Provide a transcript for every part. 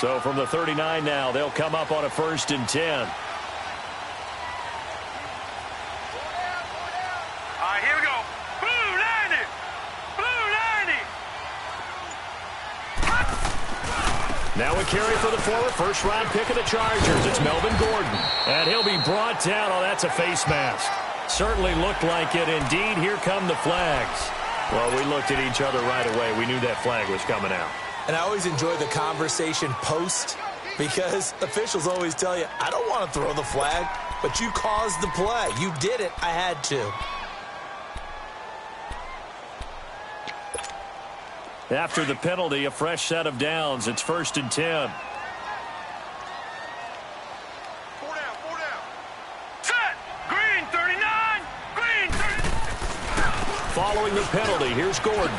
So from the 39 now, they'll come up on a 1st and 10. All right, here we go. Blue 90! Blue 90! Now a carry for the former first-round pick of the Chargers. It's Melvin Gordon. And he'll be brought down. Oh, that's a face mask. Certainly looked like it. Indeed, here come the flags. Well, we looked at each other right away. We knew that flag was coming out. And I always enjoy the conversation post because officials always tell you, I don't want to throw the flag, but you caused the play. You did it. I had to. After the penalty, a fresh set of downs. It's 1st and 10. Four down. Set! Green 39! Green 39! Following the penalty, here's Gordon.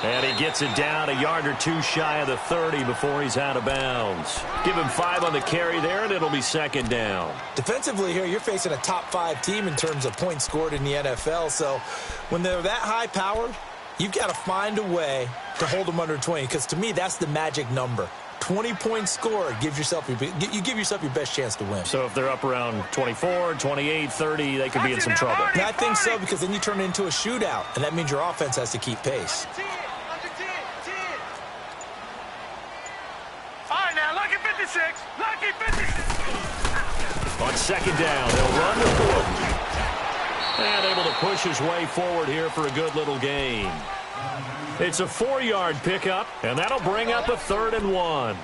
And he gets it down a yard or two shy of the 30 before he's out of bounds. Give him 5 on the carry there, and it'll be 2nd down. Defensively here, you're facing a top-5 team in terms of points scored in the NFL. So when they're that high-powered, you've got to find a way to hold them under 20. Because to me, that's the magic number. 20 points scored, you give yourself your best chance to win. So if they're up around 24, 28, 30, they could be in some trouble. And I think so, because then you turn it into a shootout, and that means your offense has to keep pace. Lucky 56. On 2nd down, they'll run with Gordon. And able to push his way forward here for a good little gain. It's a 4-yard pickup, and that'll bring up a 3rd and 1.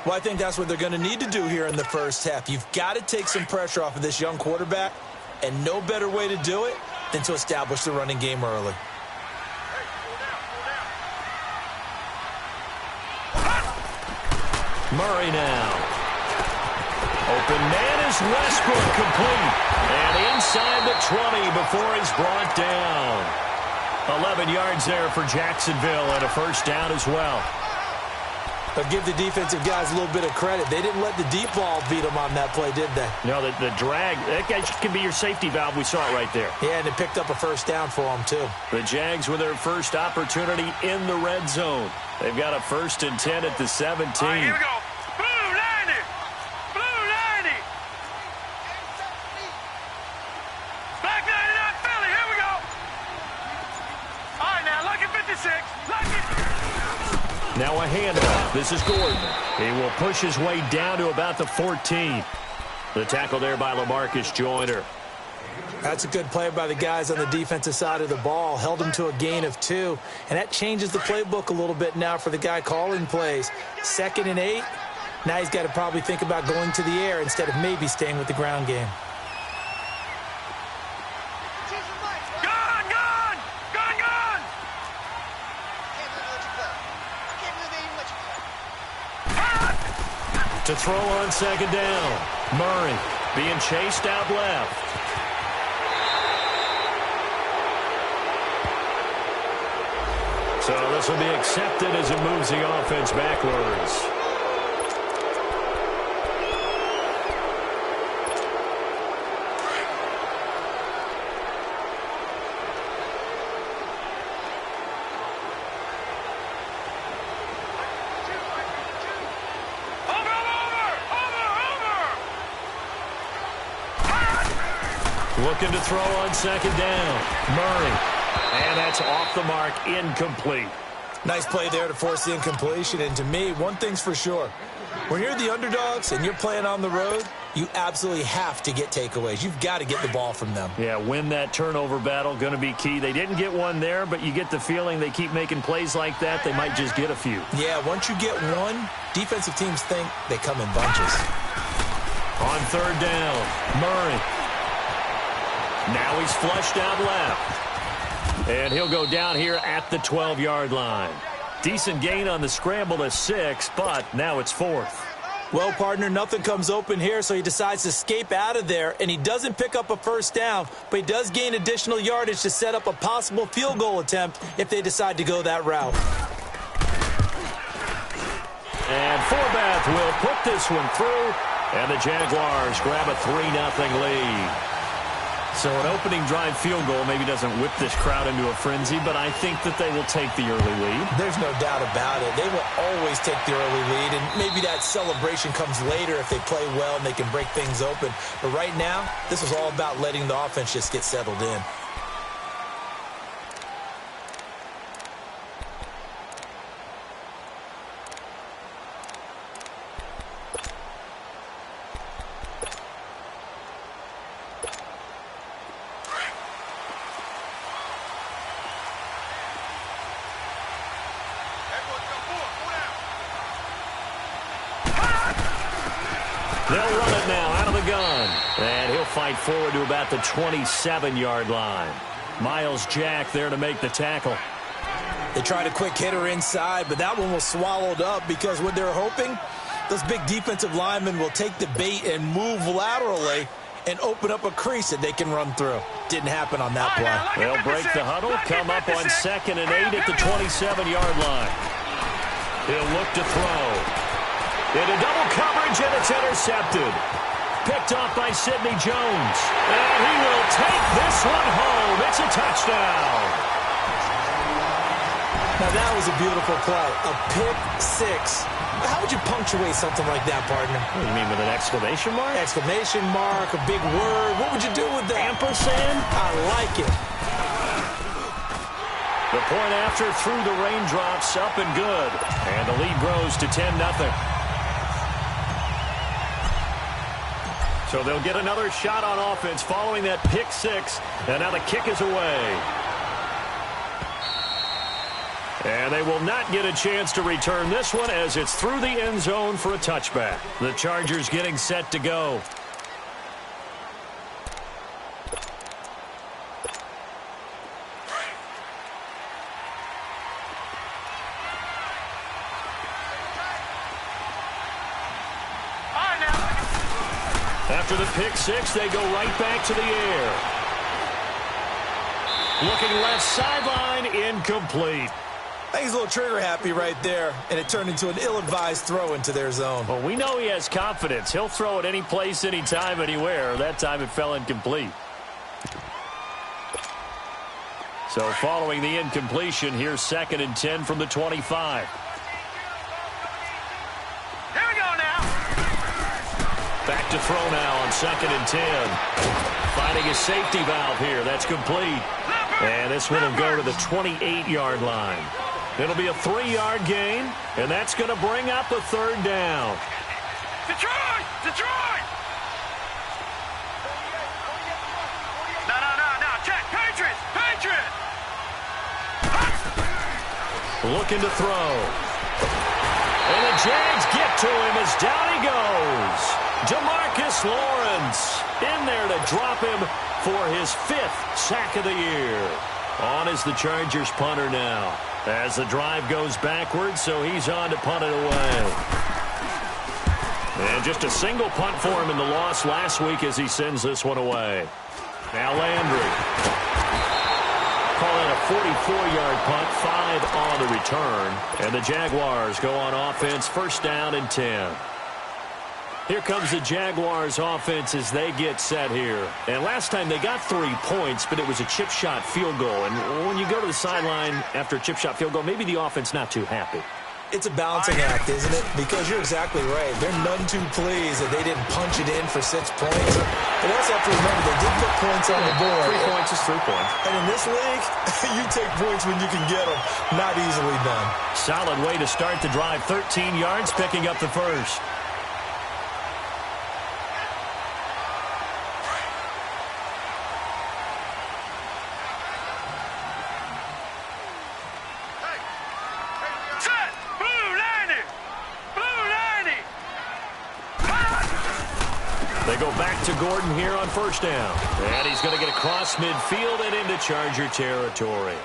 Well, I think that's what they're going to need to do here in the first half. You've got to take some pressure off of this young quarterback, and no better way to do it than to establish the running game early. Murray now. Open man is Westbrook, complete. And inside the 20 before he's brought down. 11 yards there for Jacksonville and a 1st down as well. But give the defensive guys a little bit of credit. They didn't let the deep ball beat them on that play, did they? No, the drag, that guy can be your safety valve. We saw it right there. Yeah, and it picked up a 1st down for them, too. The Jags with their first opportunity in the red zone. They've got a 1st and 10 at the 17. All right, here we go. Blue 90! Blue 90! Black 99 Philly, here we go! All right, now, lucky 56. Lucky. Now a handoff. This is Gordon. He will push his way down to about the 14. The tackle there by LaMarcus Joyner. That's a good play by the guys on the defensive side of the ball. Held him to a gain of 2. And that changes the playbook a little bit now for the guy calling plays. 2nd and 8. Now he's got to probably think about going to the air instead of maybe staying with the ground game. To throw on 2nd down. Murray being chased out left. So this will be accepted as it moves the offense backwards. Looking to throw on 2nd down. Murray. And that's off the mark, incomplete. Nice play there to force the incompletion. And to me, one thing's for sure. When you're the underdogs and you're playing on the road, you absolutely have to get takeaways. You've got to get the ball from them. Yeah, win that turnover battle, going to be key. They didn't get one there, but you get the feeling they keep making plays like that, they might just get a few. Yeah, once you get one, defensive teams think they come in bunches. On 3rd down, Murray. Now he's flushed out left. And he'll go down here at the 12-yard line. Decent gain on the scramble to 6, but now it's 4th. Well, partner, nothing comes open here, so he decides to escape out of there, and he doesn't pick up a 1st down, but he does gain additional yardage to set up a possible field goal attempt if they decide to go that route. And Forbath will put this one through, and the Jaguars grab a 3-0 lead. So an opening drive field goal maybe doesn't whip this crowd into a frenzy, but I think that they will take the early lead. There's no doubt about it. They will always take the early lead, and maybe that celebration comes later if they play well and they can break things open. But right now, this is all about letting the offense just get settled in. They'll run it now out of the gun. And he'll fight forward to about the 27-yard line. Miles Jack there to make the tackle. They tried a quick hitter inside, but that one was swallowed up because what they're hoping, those big defensive linemen will take the bait and move laterally and open up a crease that they can run through. Didn't happen on that play. They'll break the huddle, come up on 2nd and 8 at the 27-yard line. He'll look to throw. Into double coverage, and it's intercepted. Picked off by Sidney Jones. And he will take this one home. It's a touchdown. Now, that was a beautiful play. A pick six. How would you punctuate something like that, partner? What do you mean, with an exclamation mark? Exclamation mark, a big word. What would you do with that? Ampersand? I like it. The point after through the raindrops, up and good. And the lead grows to 10-0. So they'll get another shot on offense following that pick six. And now the kick is away. And they will not get a chance to return this one as it's through the end zone for a touchback. The Chargers getting set to go. After the pick six, they go right back to the air. Looking left sideline, incomplete. I think he's a little trigger happy right there, and it turned into an ill-advised throw into their zone. Well, we know he has confidence. He'll throw it any place, anytime, anywhere. That time it fell incomplete. So following the incompletion, here's 2nd and 10 from the 25. Here we go now. Back to throw now on 2nd and 10. Finding a safety valve here. That's complete. And this one will go to the 28-yard line. It'll be a 3-yard gain, and that's going to bring up a 3rd down. Detroit! Detroit! No. Check. Patriots! Patriots! Looking to throw. And the Jags get to him as down he goes. DeMarcus Lawrence in there to drop him for his 5th sack of the year. On is the Chargers punter now. As the drive goes backwards, so he's on to punt it away. And just a single punt for him in the loss last week as he sends this one away. Now Landry. Call it a 44-yard punt, 5 on the return. And the Jaguars go on offense, 1st down and 10. Here comes the Jaguars offense as they get set here. And last time they got 3 points, but it was a chip shot field goal. And when you go to the sideline after a chip shot field goal, maybe the offense not too happy. It's a balancing act, isn't it? Because you're exactly right. They're none too pleased that they didn't punch it in for 6 points. But also have to remember, they did put points on the board. 3 points is 3 points. And in this league, you take points when you can get them. Not easily done. Solid way to start the drive. 13 yards, picking up the first. They go back to Gordon here on 1st down. And he's going to get across midfield and into Charger territory.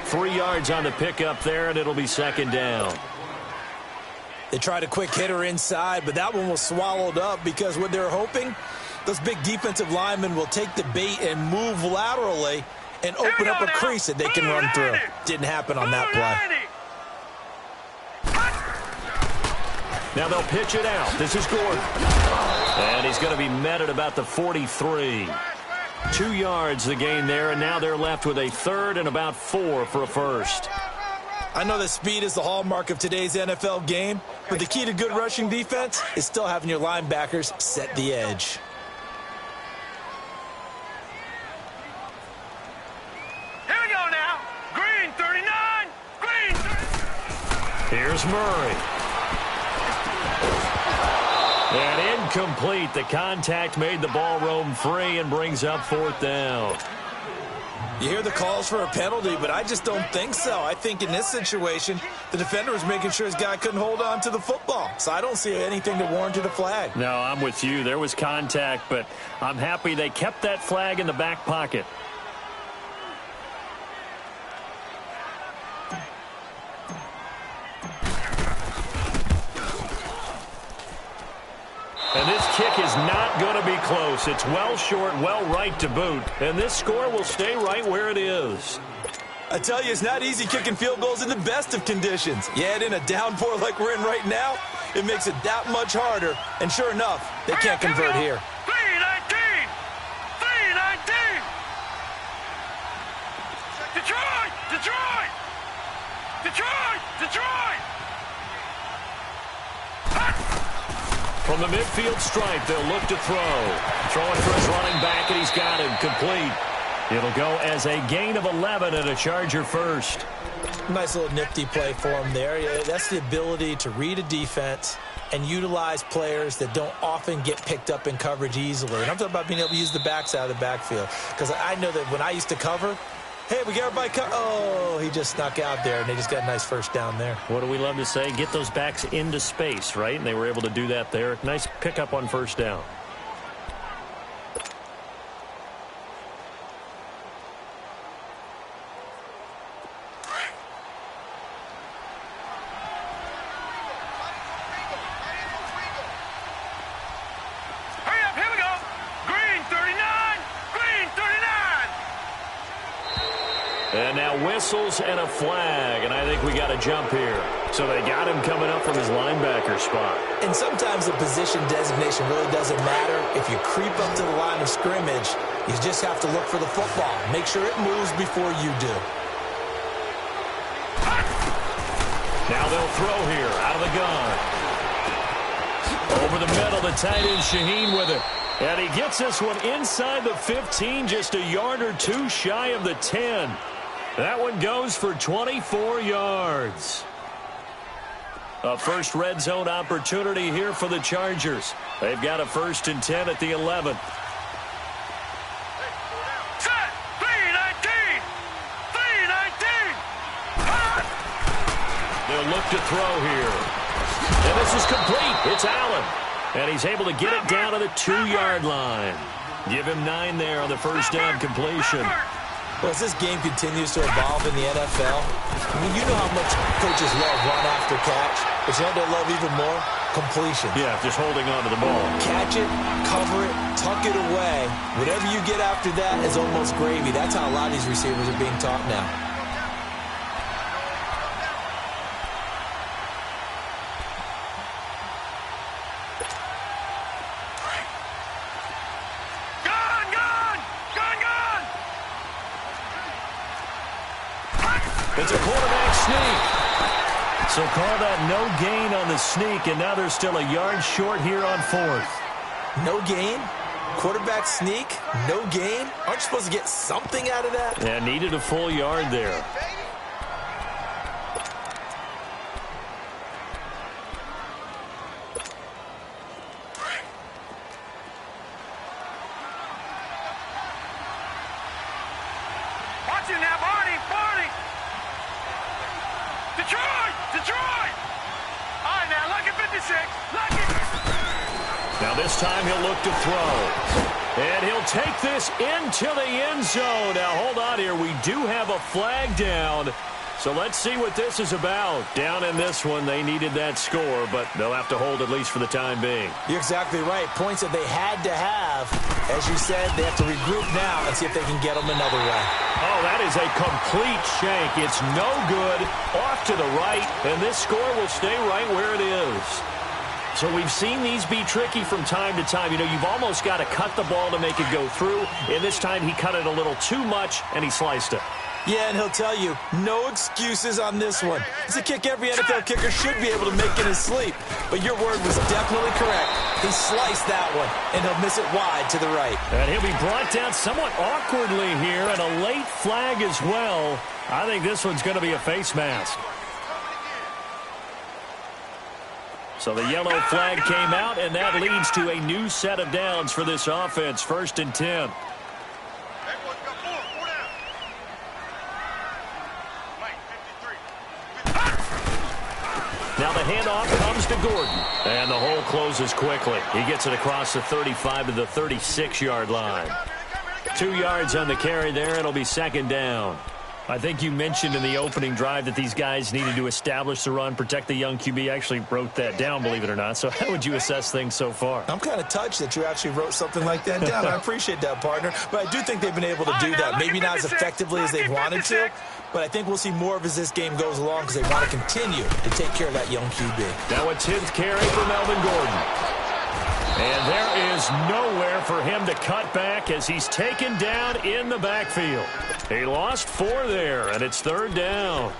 3 yards on the pickup there, and it'll be 2nd down. They tried a quick hitter inside, but that one was swallowed up because what they're hoping, those big defensive linemen will take the bait and move laterally and open up a crease that they can run through. Didn't happen on that play. Now they'll pitch it out. This is Gordon. And he's going to be met at about the 43. 2 yards the gain there, and now they're left with a third and about 4 for a first. I know that speed is the hallmark of today's NFL game, but the key to good rushing defense is still having your linebackers set the edge. Here we go now. Green 39. Green 39. Here's Murray. And incomplete. The contact made the ball roam free and brings up 4th down. You hear the calls for a penalty, but I just don't think so. I think in this situation, the defender was making sure his guy couldn't hold on to the football. So I don't see anything that warranted a flag. No, I'm with you. There was contact, but I'm happy they kept that flag in the back pocket. And this kick is not going to be close. It's well short, well right to boot. And this score will stay right where it is. I tell you, it's not easy kicking field goals in the best of conditions. Yet in a downpour like we're in right now, it makes it that much harder. And sure enough, they can't convert here. 319. 319. Detroit. Detroit. Detroit. Detroit. From the midfield stripe, they'll look to throw. Throwing for his running back, and he's got him complete. It'll go as a gain of 11 and a Charger first. Nice little nifty play for him there. Yeah, that's the ability to read a defense and utilize players that don't often get picked up in coverage easily. And I'm talking about being able to use the backside of the backfield. Because I know that when I used to cover, hey, we got everybody oh, he just snuck out there, and they just got a nice first down there. What do we love to say? Get those backs into space, right? And they were able to do that there. Nice pickup on first down. Hurry up, here we go. Green 39. Green 39. And now whistles and a flag, and I think we got a jump here. So they got him coming up from his linebacker spot. And sometimes the position designation really doesn't matter. If you creep up to the line of scrimmage, you just have to look for the football. Make sure it moves before you do. Now they'll throw here out of the gun. Over the middle, the tight end Shaheen with it. And he gets this one inside the 15, just a yard or two shy of the 10. That one goes for 24 yards. A first red zone opportunity here for the Chargers. They've got a 1st and 10 at the 11. Set. 319. 319. They'll look to throw here. And this is complete. It's Allen. And he's able to get it down to the 2-yard line. Give him 9 there on the first down completion. Well, as this game continues to evolve in the NFL, I mean, you know how much coaches love run after catch, but you know what they love even more? Completion. Yeah, just holding on to the ball. Catch it, cover it, tuck it away. Whatever you get after that is almost gravy. That's how a lot of these receivers are being taught now. It's a quarterback sneak. So call that no gain on the sneak, and now they're still a yard short here on 4th. No gain? Quarterback sneak? No gain? Aren't you supposed to get something out of that? Yeah, needed a full yard there. Watch it now, Barney. Barney. Detroit. Detroit. All right, now, lucky 56. Lucky. Now this time he'll look to throw. And he'll take this into the end zone. Now hold on here. We do have a flag down. So let's see what this is about. Down in this one, they needed that score, but they'll have to hold at least for the time being. You're exactly right. Points that they had to have. As you said, they have to regroup now and see if they can get them another way. Oh, that is a complete shank. It's no good. Off to the right, and this score will stay right where it is. So we've seen these be tricky from time to time. You know, you've almost got to cut the ball to make it go through. And this time he cut it a little too much, and he sliced it. Yeah, and he'll tell you, no excuses on this one. It's a kick every NFL kicker should be able to make in his sleep. But your word was definitely correct. He sliced that one, and he'll miss it wide to the right. And he'll be brought down somewhat awkwardly here, and a late flag as well. I think this one's going to be a face mask. So the yellow flag came out, and that leads to a new set of downs for this offense. 1st and 10. Now the handoff comes to Gordon. And the hole closes quickly. He gets it across the 35 to the 36-yard line. 2 yards on the carry there. It'll be 2nd down. I think you mentioned in the opening drive that these guys needed to establish the run, protect the young QB. Actually wrote that down, believe it or not. So how would you assess things so far? I'm kind of touched that you actually wrote something like that down. I appreciate that, partner. But I do think they've been able to do that. Maybe not as effectively as they wanted to, but I think we'll see more of as this game goes along because they want to continue to take care of that young QB. Now a 10th carry for Melvin Gordon. And there is nowhere for him to cut back as he's taken down in the backfield. He lost 4 there, and it's 3rd down.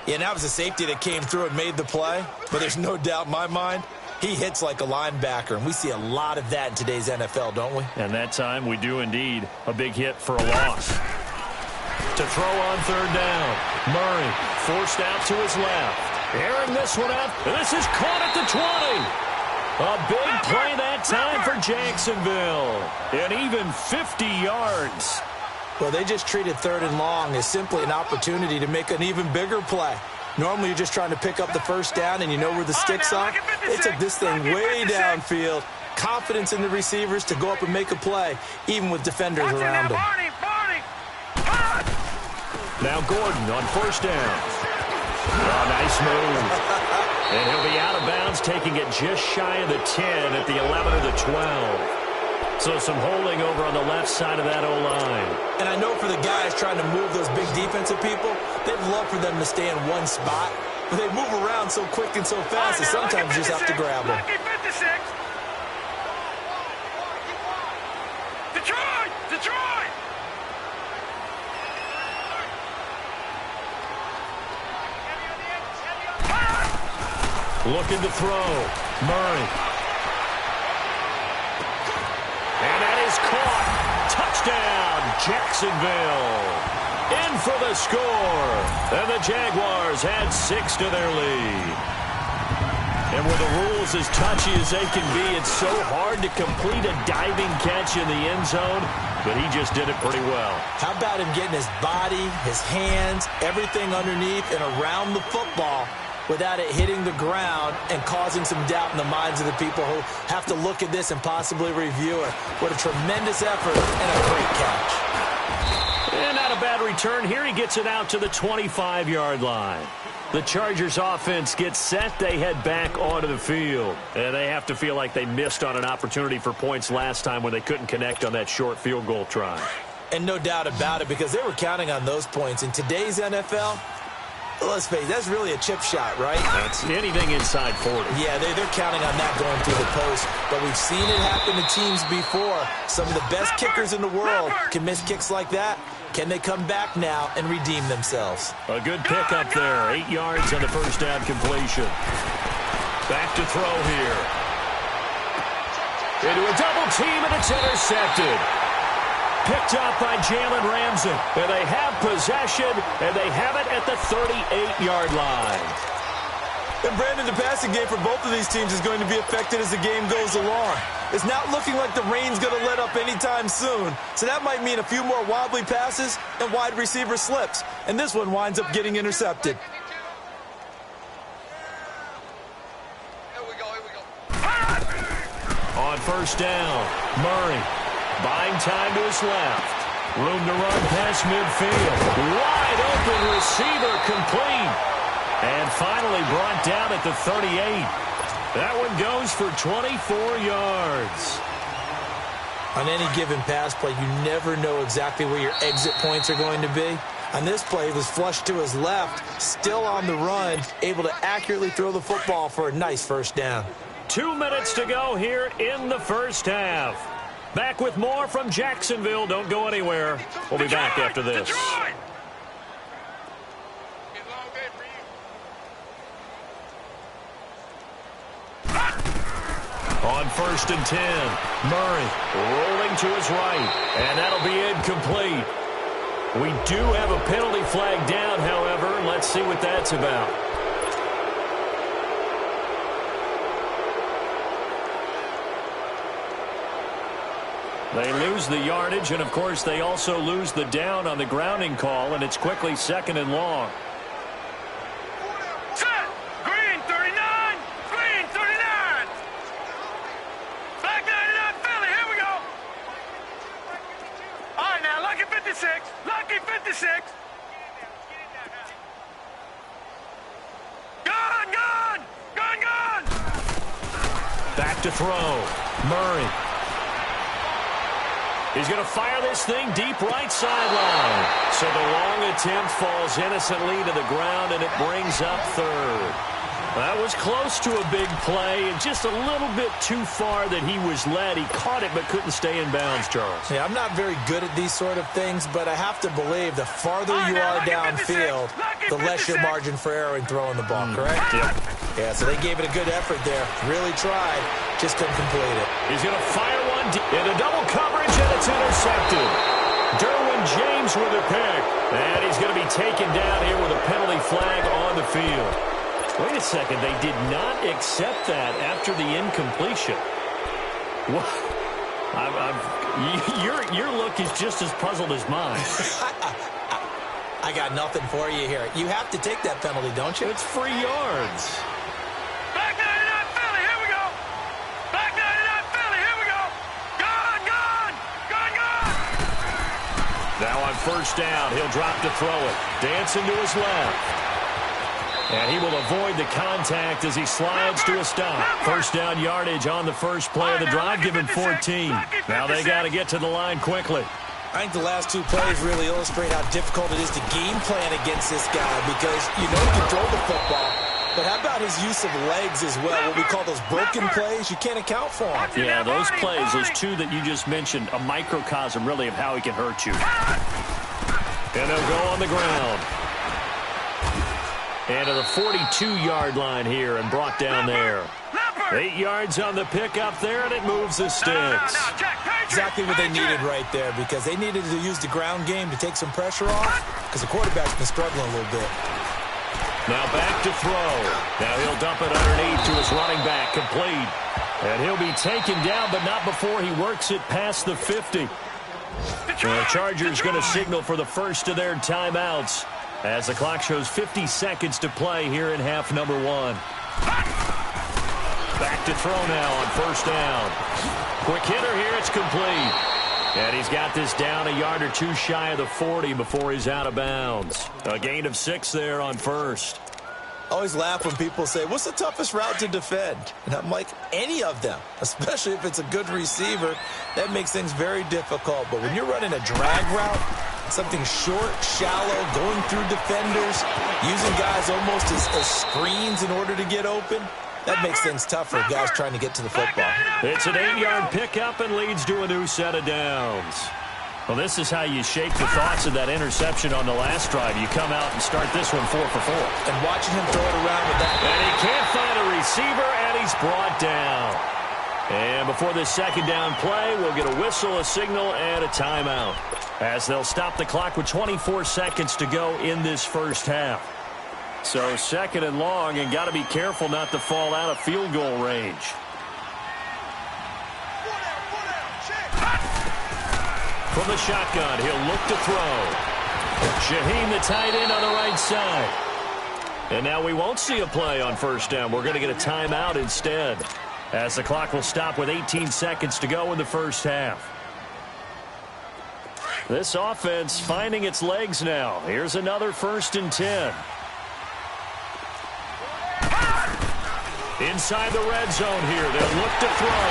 Yeah, and that was a safety that came through and made the play. But there's no doubt in my mind, he hits like a linebacker. And we see a lot of that in today's NFL, don't we? And that time we do indeed. A big hit for a loss. To throw on 3rd down. Murray forced out to his left. Airing this one out. And this is caught at the 20. A big play that time for Jacksonville. And even 50 yards. Well, they just treated 3rd and long as simply an opportunity to make an even bigger play. Normally, you're just trying to pick up the 1st down and you know where the sticks are. They took this thing way downfield. Confidence in the receivers to go up and make a play, even with defenders around them. Now Gordon on 1st down. Oh, nice move. And he'll be out of bounds, taking it just shy of the 10 at the 11 or the 12. So some holding over on the left side of that O-line. And I know for the guys trying to move those big defensive people, they'd love for them to stay in one spot. But they move around so quick and so fast that sometimes you just have to grab them. Detroit! Looking to throw. Murray. And that is caught. Touchdown, Jacksonville. In for the score. And the Jaguars add 6 to their lead. And with the rules as touchy as they can be, it's so hard to complete a diving catch in the end zone, but he just did it pretty well. How about him getting his body, his hands, everything underneath and around the football without it hitting the ground and causing some doubt in the minds of the people who have to look at this and possibly review it. What a tremendous effort and a great catch. And not a bad return here. He gets it out to the 25-yard line. The Chargers offense gets set. They head back onto the field. And they have to feel like they missed on an opportunity for points last time when they couldn't connect on that short field goal try. And no doubt about it, because they were counting on those points. In today's NFL, let's face it, that's really a chip shot, right? That's anything inside 40. Yeah, they're counting on that going through the post. But we've seen it happen to teams before. Some of the best kickers in the world can miss kicks like that. Can they come back now and redeem themselves? A good pickup there. 8 yards on the 1st down completion. Back to throw here. Into a double team, and it's intercepted. Picked up by Jalen Ramsey. And they have possession, and they have it at the 38-yard line. And Brandon, the passing game for both of these teams is going to be affected as the game goes along. It's not looking like the rain's going to let up anytime soon. So that might mean a few more wobbly passes and wide receiver slips. And this one winds up getting intercepted. Here we go. On 1st down, Murray buying time to his left. Room to run past midfield. Wide open receiver complete. And finally brought down at the 38. That one goes for 24 yards. On any given pass play, you never know exactly where your exit points are going to be. On this play, it was flushed to his left, still on the run, able to accurately throw the football for a nice 1st down. 2 minutes to go here in the first half. Back with more from Jacksonville. Don't go anywhere. We'll be back after this. Detroit! On 1st and 10, Murray rolling to his right, and that'll be incomplete. We do have a penalty flag down, however. Let's see what that's about. They lose the yardage, and, of course, they also lose the down on the grounding call, and it's quickly 2nd and long. Set! Green 39! Green 39! Back 99 Philly, here we go! All right, now, lucky 56. Lucky 56. Gun! Back to throw. Murray. He's going to fire this thing deep right sideline. So the long attempt falls innocently to the ground, and it brings up 3rd. That was close to a big play, and just a little bit too far that he was led. He caught it but couldn't stay in bounds, Charles. Yeah, I'm not very good at these sort of things, but I have to believe the farther you are downfield, the less your margin for error in throwing the ball, correct? Yep. Yeah, so they gave it a good effort there. Really tried, just couldn't complete it. He's going to fire one into double coverage, and it's intercepted. Derwin James with a pick, and he's going to be taken down here with a penalty flag on the field. Wait a second, they did not accept that after the incompletion. What? Your look is just as puzzled as mine. I got nothing for you here. You have to take that penalty, don't you? It's free yards. Back 99 Philly, here we go! Back 99 Philly, here we go! Gun! Now on 1st down, he'll drop to throw it. Dancing to his left. And he will avoid the contact as he slides to a stop. 1st down yardage on the first play of the drive, give him 14. Now they got to get to the line quickly. I think the last 2 plays really illustrate how difficult it is to game plan against this guy because you know he can throw the football, but how about his use of legs as well, what we call those broken plays? You can't account for them. Yeah, those plays, those 2 that you just mentioned, a microcosm really of how he can hurt you. And they'll go on the ground. And to the 42-yard line here and brought down there. 8 yards on the pickup there, and it moves the sticks. Exactly what they needed right there because they needed to use the ground game to take some pressure off because the quarterback's been struggling a little bit. Now back to throw. Now he'll dump it underneath to his running back, complete. And he'll be taken down, but not before he works it past the 50. The Chargers going to signal for the first of their timeouts as the clock shows 50 seconds to play here in half number 1. Back to throw now on 1st down. Quick hitter here, it's complete. And he's got this down a yard or 2 shy of the 40 before he's out of bounds. A gain of 6 there on 1st. I always laugh when people say, what's the toughest route to defend? And I'm like, any of them, especially if it's a good receiver. That makes things very difficult. But when you're running a drag route, something short, shallow, going through defenders, using guys almost as screens in order to get open, that makes things tough for guys trying to get to the football. It's an 8-yard pickup and leads to a new set of downs. Well, this is how you shake the thoughts of that interception on the last drive. You come out and start this one 4 for 4. And watching him throw it around with that. And he can't find a receiver, and he's brought down. And before this 2nd down play, we'll get a whistle, a signal, and a timeout, as they'll stop the clock with 24 seconds to go in this first half. So 2nd and long, and got to be careful not to fall out of field goal range. From the shotgun, he'll look to throw. Shaheen, the tight end, on the right side. And now we won't see a play on 1st down. We're going to get a timeout instead, as the clock will stop with 18 seconds to go in the first half. This offense finding its legs now. Here's another 1st and 10. Inside the red zone here, they'll look to throw.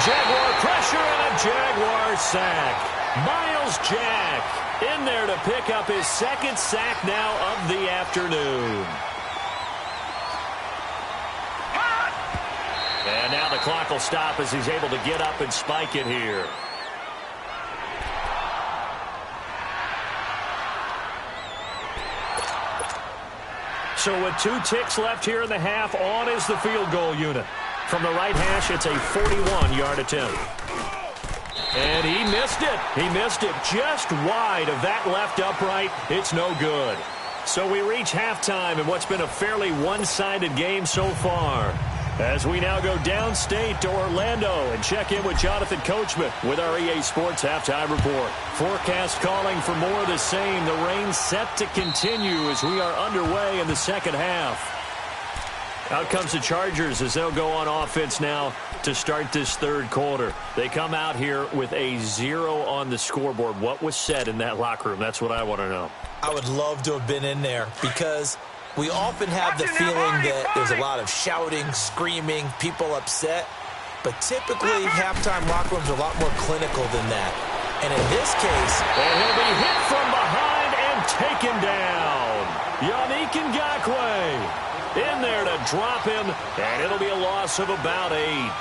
Jaguar pressure and a Jaguar sack. Miles Jack in there to pick up his 2nd sack now of the afternoon. And now the clock will stop as he's able to get up and spike it here. So with 2 ticks left here in the half, on is the field goal unit. From the right hash, it's a 41-yard attempt. And he missed it. He missed it just wide of that left upright. It's no good. So we reach halftime in what's been a fairly one-sided game so far. As we now go downstate to Orlando and check in with Jonathan Coachman with our EA Sports Halftime Report. Forecast calling for more of the same. The rain set to continue as we are underway in the second half. Out comes the Chargers as they'll go on offense now to start this third quarter. They come out here with a 0 on the scoreboard. What was said in that locker room? That's what I want to know. I would love to have been in there because we often have the feeling that there's a lot of shouting, screaming, people upset. But typically, halftime locker rooms are a lot more clinical than that. And in this case... And he'll be hit from behind and taken down. Yannick Ngakoue in there to drop him, and it'll be a loss of about 8.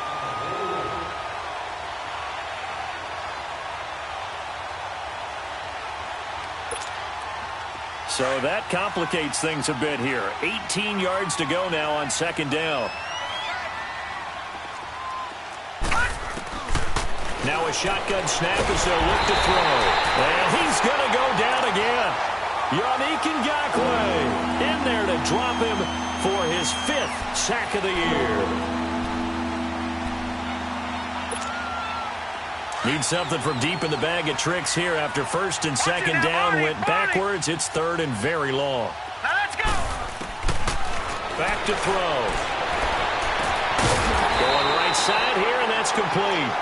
So that complicates things a bit here. 18 yards to go now on second down. Now a shotgun snap as they'll look to throw. And he's going to go down again. Yannick Ngakoue in there to drop him for his 5th sack of the year. Need something from deep in the bag of tricks here after first and second down went backwards. It's third and very long. Now let's go. Back to throw. Going right side here, and that's complete.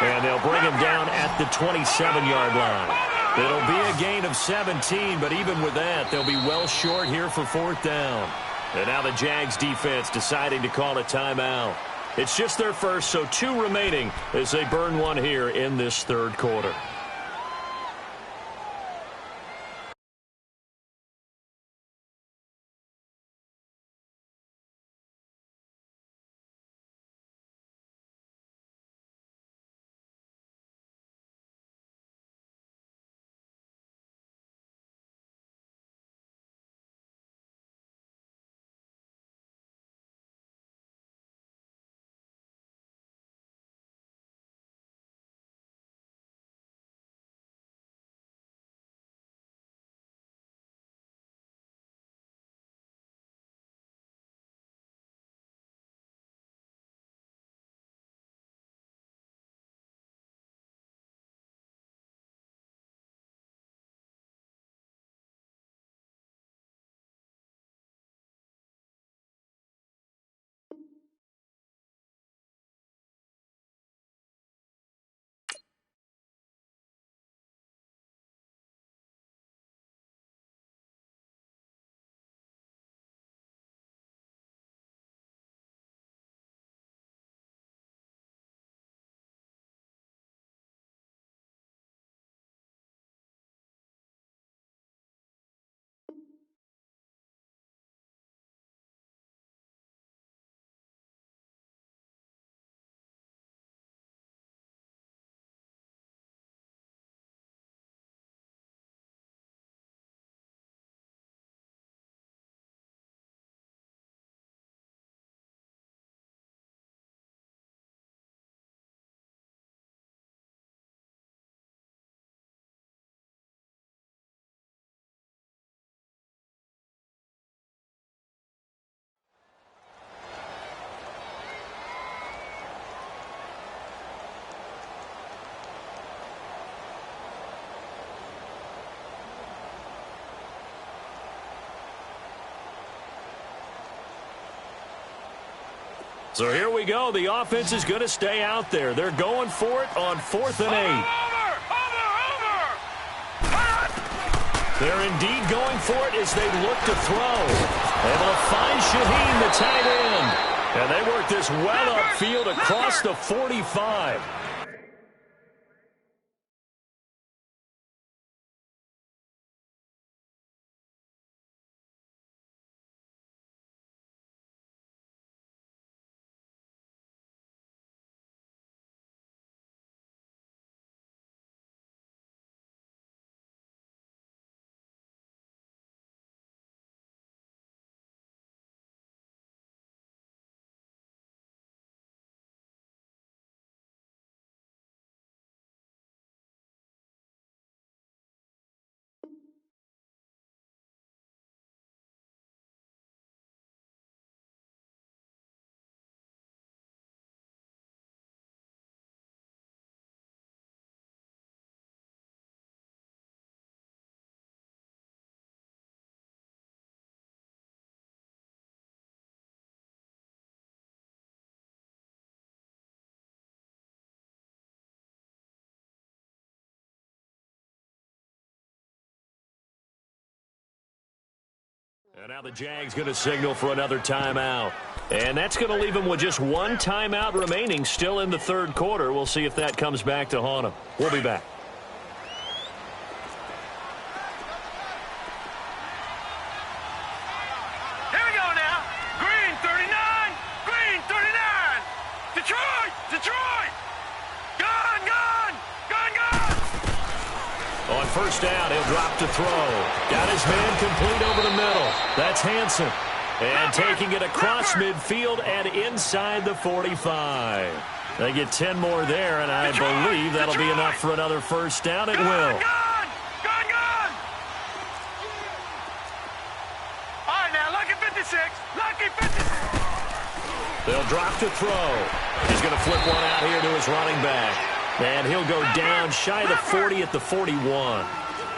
And they'll bring him down at the 27-yard line. It'll be a gain of 17, but even with that, they'll be well short here for 4th down. And now the Jags defense deciding to call a timeout. It's just their first, so 2 remaining as they burn one here in this third quarter. So here we go. The offense is going to stay out there. They're going for it on 4th and 8. They're indeed going for it as they look to throw. Able to find Shaheen, the tight end. And they work this well upfield across the 45. And now the Jags going to signal for another timeout. And that's going to leave them with just one timeout remaining still in the third quarter. We'll see if that comes back to haunt them. We'll be back. Here we go now. Green 39. Green 39. Detroit. Detroit. Gun, gun. Gun, gun. On first down, he'll drop to throw. Got his man complete over the middle. That's Hansen. And taking it across midfield and inside the 45. They get 10 more there, and I believe that'll be enough for another first down. It will. Gun, gun, gun. All right, now, lucky 56. Lucky 56. They'll drop to throw. He's going to flip one out here to his running back. And he'll go down shy of the 40 at the 41.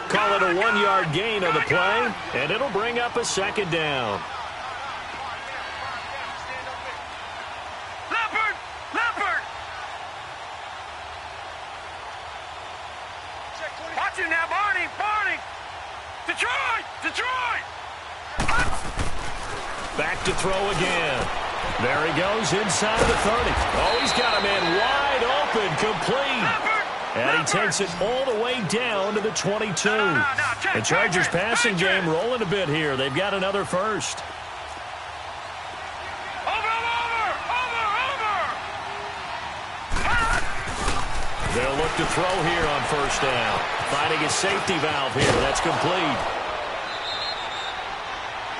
Call it a 1-yard gain on the play, and it'll bring up a second down. Leopard! Leopard! Watch it now, Barney! Barney! Detroit! Detroit! Back to throw again. There he goes inside the 30. Oh, he's got a man wide open, complete. And he takes it all the way down to the 22. The Chargers passing game rolling a bit here. They've got another first. They'll look to throw here on first down. Finding his safety valve here. That's complete.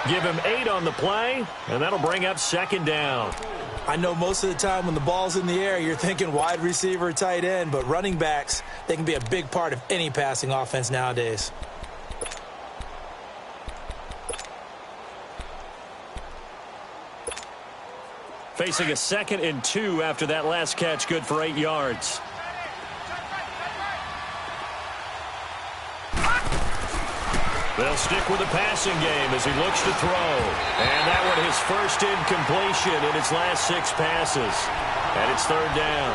Give him 8 on the play, and that'll bring up second down. I know most of the time when the ball's in the air, you're thinking wide receiver, tight end, but running backs, they can be a big part of any passing offense nowadays. Facing a 2nd and 2 after that last catch, good for 8 yards. They'll stick with the passing game as he looks to throw. And that one his first incompletion in his last 6 passes. And it's third down.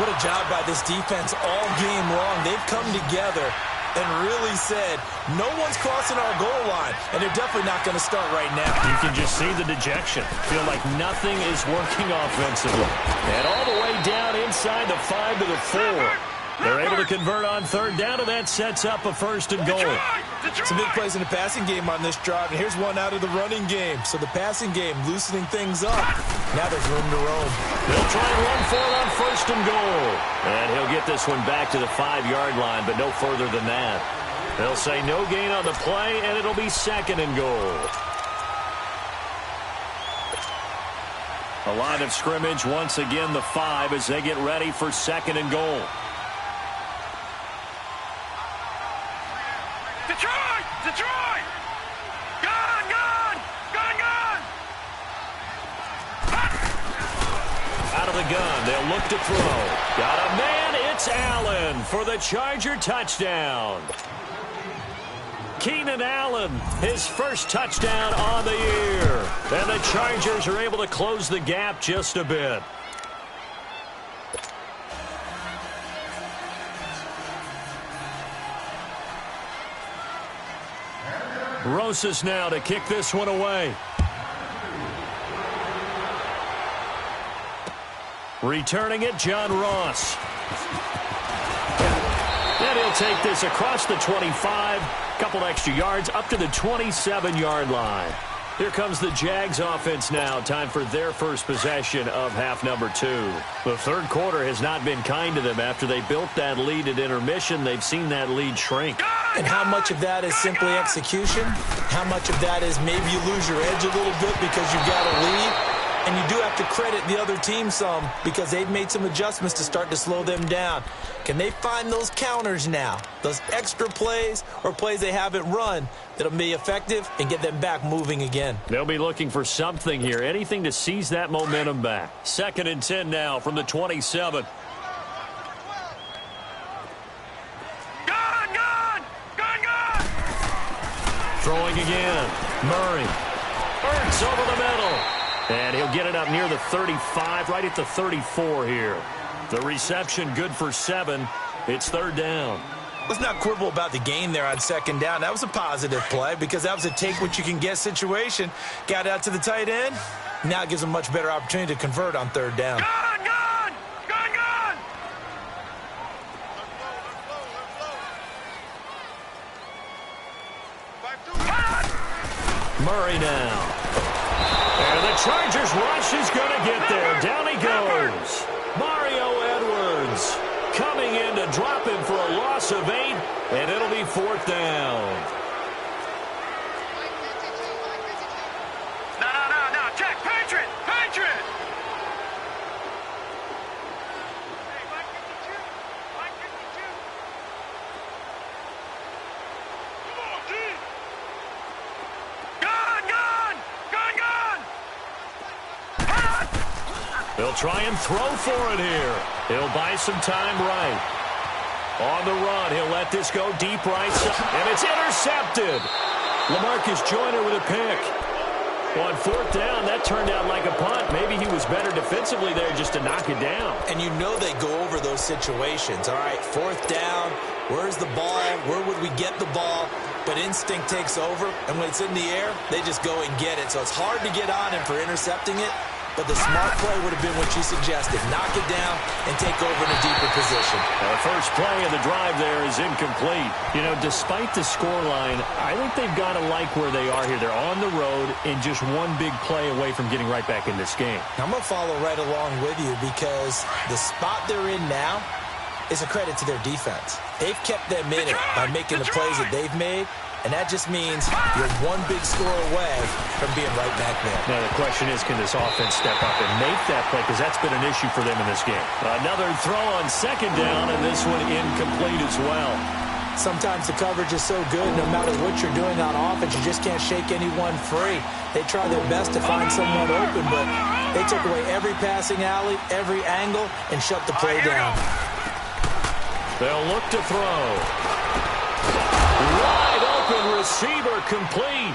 What a job by this defense all game long. They've come together and really said, no one's crossing our goal line, and they're definitely not going to start right now. You can just see the dejection. Feel like nothing is working offensively. And all the way down inside the 5 to the 4. They're able to convert on third down, and that sets up a first and goal. Some big plays in the passing game on this drive, and here's one out of the running game. So the passing game loosening things up. Now there's room to roam. They'll try and run for it on first and goal. And he'll get this one back to the 5-yard line, but no further than that. They'll say no gain on the play, and it'll be second and goal. A line of scrimmage, once again the 5 as they get ready for second and goal. Detroit! Detroit! Gun! Gun! Gun! Gun! Out of the gun, they'll look to throw. Got a man, it's Allen for the Charger touchdown. Keenan Allen, his first touchdown on the year. And the Chargers are able to close the gap just a bit. Rosas now to kick this one away. Returning it, John Ross. And he'll take this across the 25, couple extra yards, up to the 27-yard line. Here comes the Jags offense now. Time for their first possession of half number 2. The third quarter has not been kind to them. After they built that lead at intermission, they've seen that lead shrink. And how much of that is simply execution? How much of that is maybe you lose your edge a little bit because you've got a lead? And you do have to credit the other team some because they've made some adjustments to start to slow them down. Can they find those counters now, those extra plays or plays they haven't run that'll be effective and get them back moving again? They'll be looking for something here, anything to seize that momentum back. 2nd and 10 now from the 27. Gun! Gun! Gun! Gun! Throwing again. Murray. Ertz over the middle. And he'll get it up near the 35, right at the 34 here. The reception good for 7. It's third down. Let's not quibble about the gain there on second down. That was a positive play because that was a take-what-you-can-get situation. Got out to the tight end. Now it gives them a much better opportunity to convert on third down. Gone, gone! Gone, gone! Murray now. And the Chargers rush is going to get there. Down he goes. Mario Edwards coming in to drop him for a loss of 8, and it'll be fourth down. No, check, Patriot! Patriot! They'll try and throw for it here. He'll buy some time right. On the run, he'll let this go deep right side, and it's intercepted. LaMarcus Joyner with a pick. On fourth down, that turned out like a punt. Maybe he was better defensively there just to knock it down. And you know they go over those situations. All right, fourth down, where's the ball? Where would we get the ball? But instinct takes over, and when it's in the air, they just go and get it. So it's hard to get on him for intercepting it. But the smart play would have been what you suggested. Knock it down and take over in a deeper position. The first play of the drive there is incomplete. You know, despite the scoreline, I think they've got to like where they are here. They're on the road and just one big play away from getting right back in this game. I'm going to follow right along with you because the spot they're in now is a credit to their defense. They've kept them in it by making the plays that they've made. And that just means you're one big score away from being right back there. Now, the question is, can this offense step up and make that play? Because that's been an issue for them in this game. Another throw on second down, and this one incomplete as well. Sometimes the coverage is so good, no matter what you're doing on offense, you just can't shake anyone free. They try their best to find someone open, but they took away every passing alley, every angle, and shut the play down. They'll look to throw. Wide open receiver complete.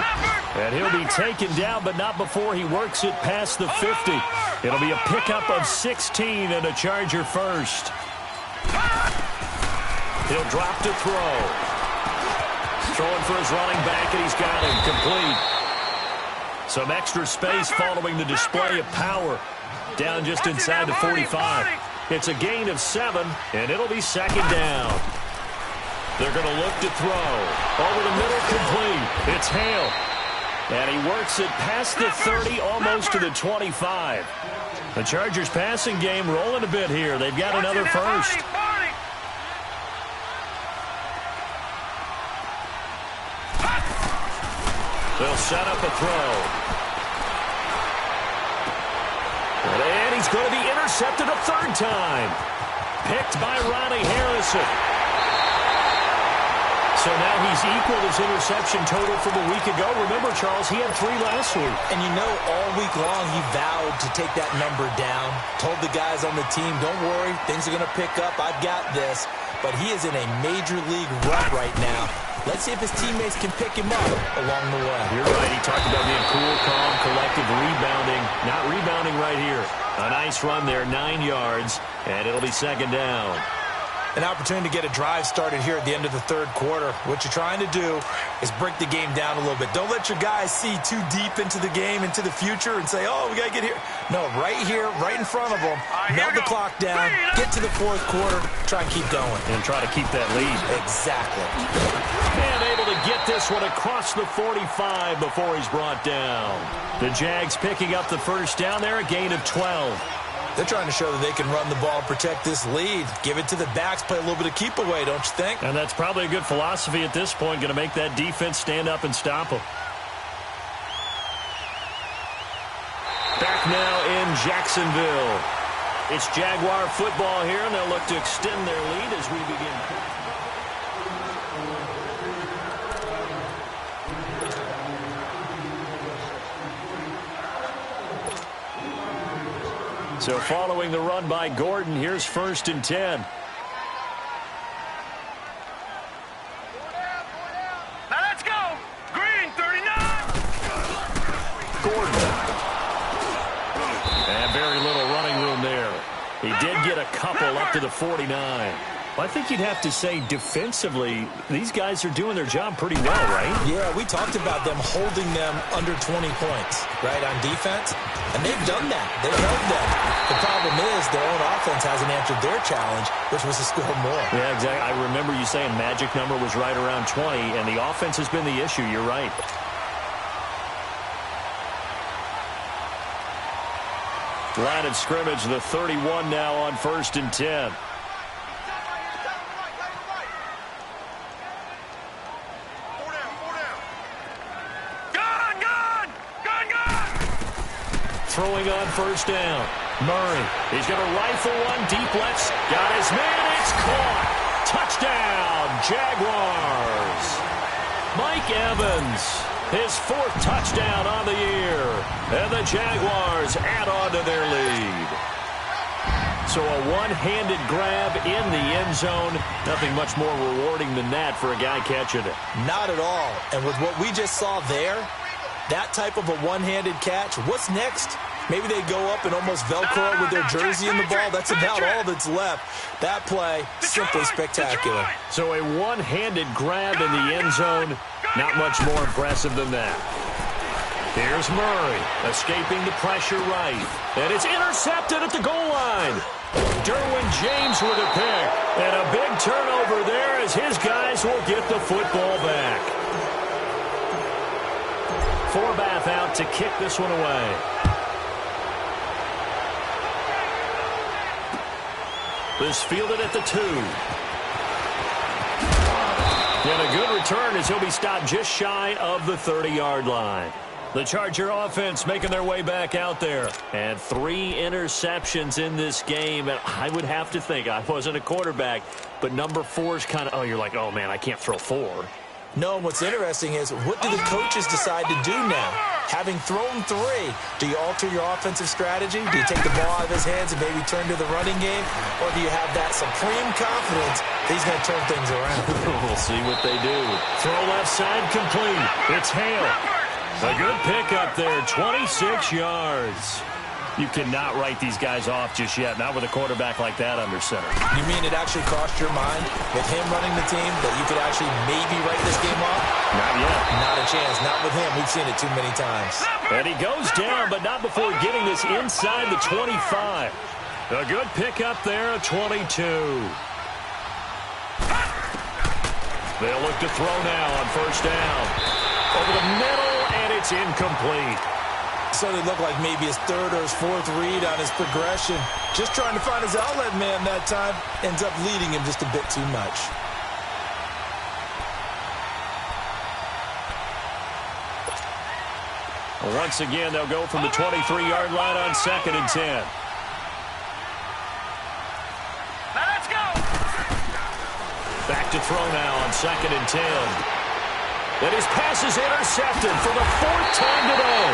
And he'll be taken down, but not before he works it past the 50. It'll be a pickup of 16 and a Charger first. He'll drop to throw. Throwing for his running back, and he's got him complete. Some extra space following the display of power. Down just inside the 45. It's a gain of 7, and it'll be second down. They're going to look to throw. Over the middle, complete. It's Hale. And he works it past the 30, almost to the 25. The Chargers passing game rolling a bit here. They've got another first. They'll set up a throw. And he's going to be intercepted a third time. Picked by Ronnie Harrison. So now he's equaled his interception total from a week ago. Remember, Charles, he had 3 last week. And you know, all week long he vowed to take that number down. Told the guys on the team, don't worry, things are going to pick up. I've got this. But he is in a major league rut right now. Let's see if his teammates can pick him up along the way. You're right. He talked about being cool, calm, collective, rebounding. Not rebounding right here. A nice run there, 9 yards, and it'll be second down. An opportunity to get a drive started here at the end of the third quarter. What you're trying to do is break the game down a little bit. Don't let your guys see too deep into the game, into the future, and say, oh, we got to get here. No, right here, right in front of them, melt the clock down, get to the fourth quarter, try and keep going. And try to keep that lead. Exactly. And able to get this one across the 45 before he's brought down. The Jags picking up the first down there, a gain of 12. They're trying to show that they can run the ball and protect this lead. Give it to the backs, play a little bit of keep away, don't you think? And that's probably a good philosophy at this point, going to make that defense stand up and stop them. Back now in Jacksonville. It's Jaguar football here, and they'll look to extend their lead as we begin. So following the run by Gordon, here's 1st and 10. Now let's go. Green, 39. Gordon. And very little running room there. He did get a couple up to the 49. I think you'd have to say defensively, these guys are doing their job pretty well, right? Yeah, we talked about them holding them under 20 points, right, on defense. And they've done that. They've held them. The problem is their own offense hasn't answered their challenge, which was to score more. Yeah, exactly. I remember you saying magic number was right around 20, and the offense has been the issue. You're right. Line of scrimmage, the 31 now on 1st and 10. Throwing on 1st down. Murray. He's going to rifle one deep left. Got his man. It's caught. Touchdown, Jaguars. Mike Evans, his 4th touchdown on the year. And the Jaguars add on to their lead. So a one-handed grab in the end zone. Nothing much more rewarding than that for a guy catching it. Not at all. And with what we just saw there, that type of a one-handed catch, what's next? Maybe they go up and almost Velcro with their jersey in the ball. That's about all that's left. That play, simply spectacular. So a one-handed grab in the end zone, not much more impressive than that. Here's Murray, escaping the pressure right. And it's intercepted at the goal line. Derwin James with a pick. And a big turnover there as his guys will get the football back. Forbath out to kick this one away. This fielded at the 2. And a good return as he'll be stopped just shy of the 30-yard line. The Charger offense making their way back out there. And 3 interceptions in this game. And I would have to think, I wasn't a quarterback, but number 4 is kind of, oh, you're like, oh, man, I can't throw 4. No, and what's interesting is, what do the coaches decide to do now? Having thrown 3, do you alter your offensive strategy? Do you take the ball out of his hands and maybe turn to the running game? Or do you have that supreme confidence that he's going to turn things around? We'll see what they do. Throw left side complete. It's Hale. A good pickup there, 26 yards. You cannot write these guys off just yet, not with a quarterback like that under center. You mean it actually crossed your mind with him running the team that you could actually maybe write this game off? Not yet. Not a chance. Not with him. We've seen it too many times. And he goes down, but not before getting this inside the 25. A good pickup there, a 22. They'll look to throw now on 1st down. Over the middle, and it's incomplete. So they look like maybe his 3rd or his 4th read on his progression. Just trying to find his outlet man that time. Ends up leading him just a bit too much. Once again, they'll go from the 23-yard line on 2nd and 10. Now let's go. Back to throw now on 2nd and 10. And his pass is intercepted for the 4th time today.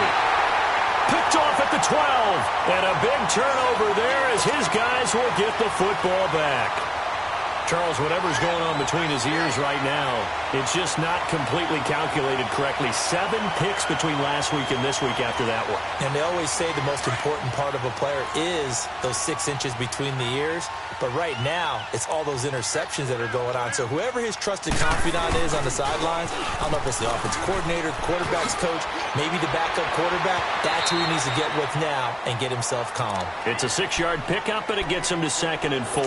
Picked off at the 12. And a big turnover there as his guys will get the football back. Charles, whatever's going on between his ears right now, it's just not completely calculated correctly. 7 picks between last week and this week after that one. And they always say the most important part of a player is those 6 inches between the ears. But right now, it's all those interceptions that are going on. So whoever his trusted confidant is on the sidelines, I don't know if it's the offensive coordinator, the quarterback's coach, maybe the backup quarterback, that's who he needs to get with now and get himself calm. It's a 6-yard pickup, and it gets him to 2nd and 4.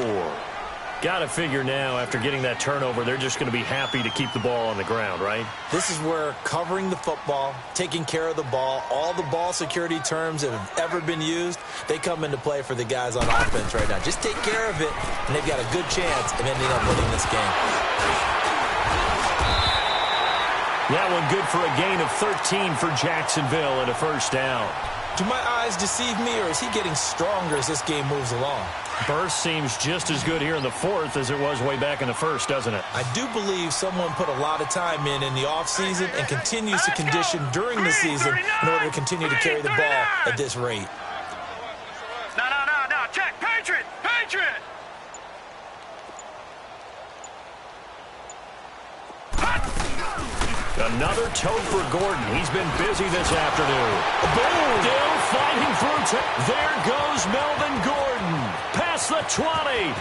Got to figure now, after getting that turnover, they're just going to be happy to keep the ball on the ground, right? This is where covering the football, taking care of the ball, all the ball security terms that have ever been used, they come into play for the guys on offense right now. Just take care of it, and they've got a good chance of ending up winning this game. That one good for a gain of 13 for Jacksonville and a 1st down. Do my eyes deceive me, or is he getting stronger as this game moves along? Burst seems just as good here in the 4th as it was way back in the 1st, doesn't it? I do believe someone put a lot of time in the offseason and continues to condition during the season in order to continue to carry the ball at this rate. No. Check. Patriot. Another tote for Gordon. He's been busy this afternoon. Boom! Still fighting through. There goes Melvin Gordon. Past the 20.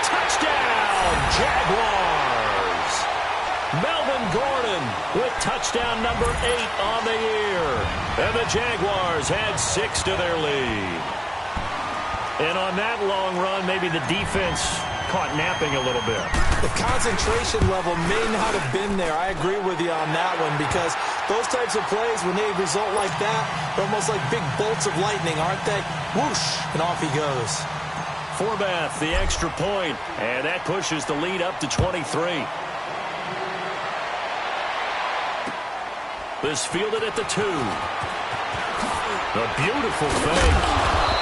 touchdown, Jaguars. Melvin Gordon with touchdown number 8 on the year. And the Jaguars had 6 to their lead. And on that long run, maybe the defense caught napping a little bit. The concentration level may not have been there. I agree with you on that one, because those types of plays, when they result like that, they're almost like big bolts of lightning, aren't they? Whoosh, and off he goes. Forbath, the extra point, and that pushes the lead up to 23. This fielded at the 2. A beautiful fake.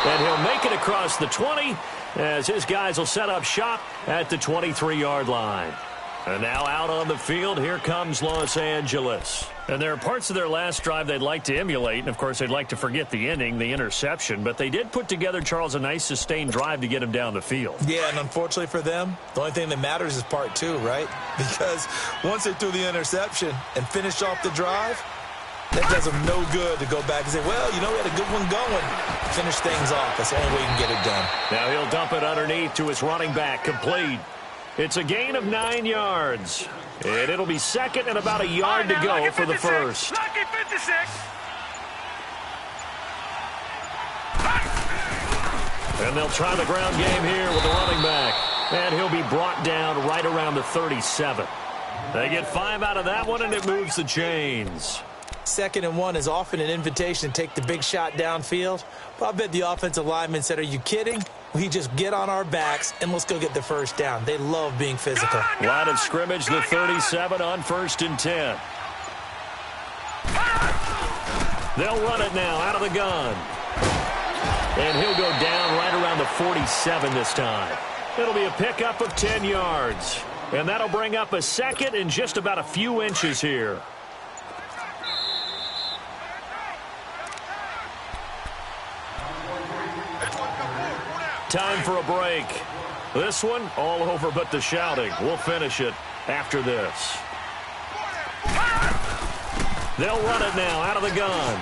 And he'll make it across the 20 as his guys will set up shop at the 23-yard line. And now out on the field, here comes Los Angeles. And there are parts of their last drive they'd like to emulate. And, of course, they'd like to forget the ending, the interception. But they did put together, Charles, a nice sustained drive to get him down the field. Yeah, and unfortunately for them, the only thing that matters is part 2, right? Because once they threw the interception and finished off the drive, that does them no good to go back and say, well, you know, we had a good one going. Finish things off. That's the only way you can get it done. Now he'll dump it underneath to his running back, complete. It's a gain of 9 yards. And it'll be second and about a yard to go for the first. Lucky 56. And they'll try the ground game here with the running back. And he'll be brought down right around the 37. They get 5 out of that one, and it moves the chains. 2nd and 1 is often an invitation to take the big shot downfield. But I bet the offensive lineman said, are you kidding? We just get on our backs and let's go get the first down. They love being physical. Line of scrimmage, the 37 on 1st and 10. They'll run it now out of the gun. And he'll go down right around the 47 this time. It'll be a pickup of 10 yards. And that'll bring up a second in just about a few inches here. Time for a break. This one, all over but the shouting. We'll finish it after this. They'll run it now out of the gun.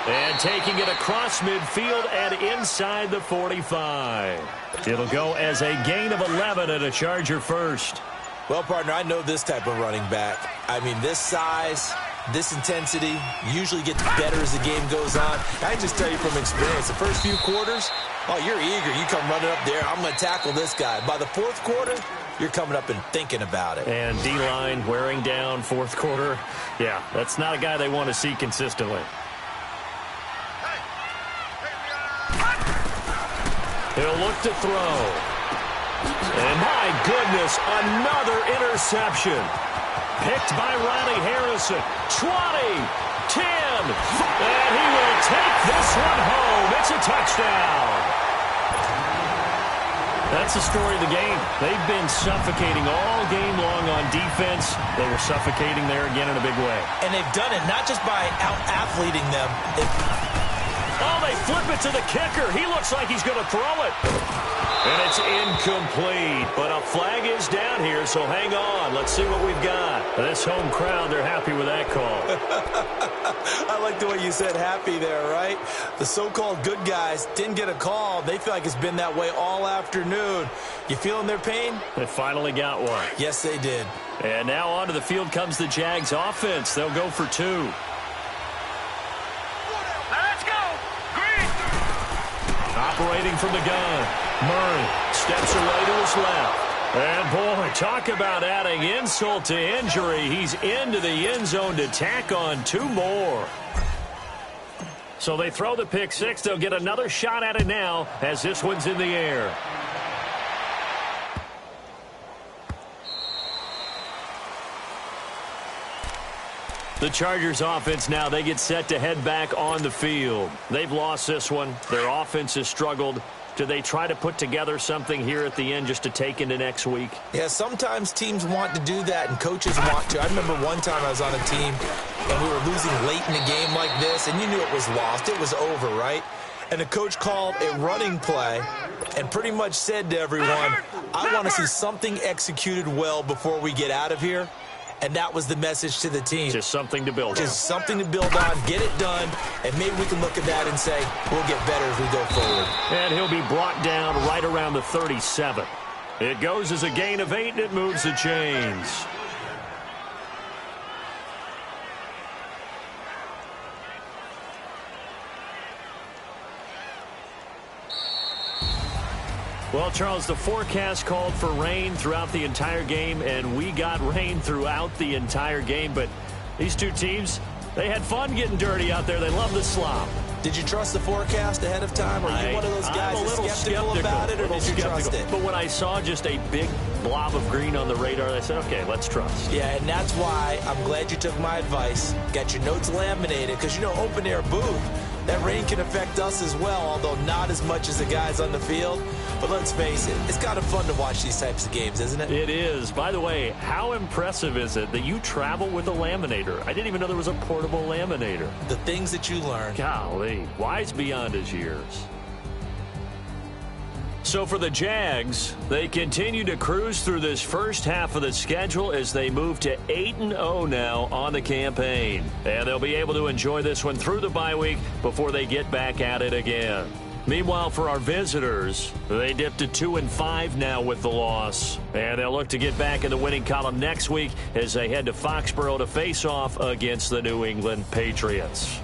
And taking it across midfield and inside the 45. It'll go as a gain of 11 and a Charger first. Well, partner, I know this type of running back. I mean, this size, this intensity usually gets better as the game goes on. I can just tell you from experience, the first few quarters, oh, you're eager. You come running up there, I'm going to tackle this guy. By the 4th quarter, you're coming up and thinking about it. And D-line wearing down 4th quarter. Yeah, that's not a guy they want to see consistently. He'll look to throw. And my goodness, another interception. Picked by Riley Harrison. 20, 10, and he will take this one home. It's a touchdown. That's the story of the game. They've been suffocating all game long on defense. They were suffocating there again in a big way. And they've done it not just by out-athleting them. Oh, they flip it to the kicker. He looks like he's going to throw it. And it's incomplete. But a flag is down here, so hang on. Let's see what we've got. This home crowd, they're happy with that call. I like the way you said happy there, right? The so-called good guys didn't get a call. They feel like it's been that way all afternoon. You feeling their pain? They finally got one. Yes, they did. And now onto the field comes the Jags offense. They'll go for 2. Operating from the gun, Murray steps away to his left. And, boy, talk about adding insult to injury. He's into the end zone to tack on 2 more. So they throw the pick 6. They'll get another shot at it now as this one's in the air. The Chargers offense now, they get set to head back on the field. They've lost this one. Their offense has struggled. Do they try to put together something here at the end just to take into next week? Yeah, sometimes teams want to do that and coaches want to. I remember one time I was on a team and we were losing late in the game like this, and you knew it was lost. It was over, right? And the coach called a running play and pretty much said to everyone, I want to see something executed well before we get out of here. and that was the message to the team. Just something to build on. Just something to build on, get it done, and maybe we can look at that and say, we'll get better as we go forward. And he'll be brought down right around the 37. It goes as a gain of 8, and it moves the chains. Well, Charles, the forecast called for rain throughout the entire game, and we got rain throughout the entire game. But these two teams, they had fun getting dirty out there. They love the slop. Did you trust the forecast ahead of time? Are you one of those guys that's skeptical about it, or did you trust it? But when I saw just a big blob of green on the radar, I said, okay, let's trust. Yeah, and that's why I'm glad you took my advice. Got your notes laminated, because, you know, open air booth, that rain can affect us as well, although not as much as the guys on the field. But let's face it, it's kind of fun to watch these types of games, isn't it? It is. By the way, how impressive is it that you travel with a laminator? I didn't even know there was a portable laminator. The things that you learn. Golly, wise beyond his years. So for the Jags, they continue to cruise through this first half of the schedule as they move to 8-0 now on the campaign. And they'll be able to enjoy this one through the bye week before they get back at it again. Meanwhile, for our visitors, they dipped to 2-5 now with the loss. And they'll look to get back in the winning column next week as they head to Foxborough to face off against the New England Patriots.